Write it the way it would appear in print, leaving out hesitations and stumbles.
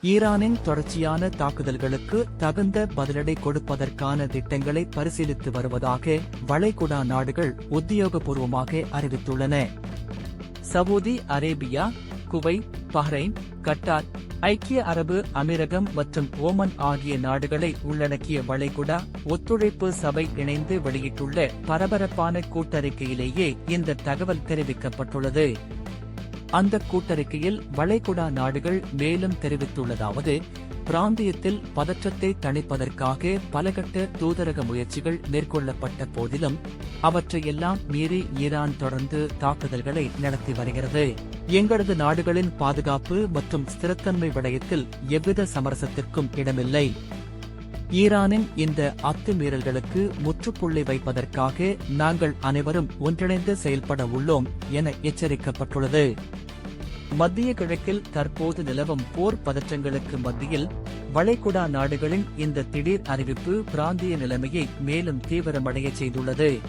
ஈரானின் தொடர்ச்சியான தாக்குதல்களுக்கு தகுந்த பதிலடி கொடுப்பதற்கான திட்டங்களை பரிசீலித்து வருவதாக வளைகுடா நாடுகள் உத்தியோகபூர்வமாக அறிவித்துள்ளன. Saudi Arabia, Kuwait, Bahrain, Qatar, ஐக்கிய அரபு அமீரகம் மற்றும் ஓமன் ஆகிய நாடுகளை உள்ளடக்கிய வளைகுடா ஒத்துழைப்பு சபை இணைந்து வெளியிட்டுள்ள பரபரப்பான கூட்டறிக்கையிலேயே இந்த தகவல் தெரிவிக்கப்பட்டுள்ளது. அந்த கூட்டறிக்கையில் வளைகுடா நாடுகள் மேலும் தெரிவித்துள்ளதாவது, பிராந்தியத்தில் பதற்றத்தை தணிப்பதற்காக பலகட்ட தூதரக முயற்சிகள் மேற்கொள்ளப்பட்ட போதிலும் அவற்றையெல்லாம் மீறி ஈரான் தொடர்ந்து தாக்குதல்களை நடத்தி வருகிறது. எங்களது நாடுகளின் பாதுகாப்பு மற்றும் ஸ்திரத்தன்மை விடயத்தில் எவ்வித சமரசத்திற்கும் இடமில்லை. ஈரானின் இந்த அத்துமீறல்களுக்கு முற்றுப்புள்ளி வைப்பதற்காக நாங்கள் அனைவரும் ஒன்றிணைந்து செயல்பட உள்ளோம் என எச்சரிக்கப்பட்டுள்ளது. மத்திய கிழக்கில் தற்போது நிலவும் போர் பதற்றங்களுக்கு மத்தியில் வளைகுடா நாடுகளின் இந்த திடீர் அறிவிப்பு பிராந்திய நிலைமையை மேலும் தீவிரமடைய செய்துள்ளது.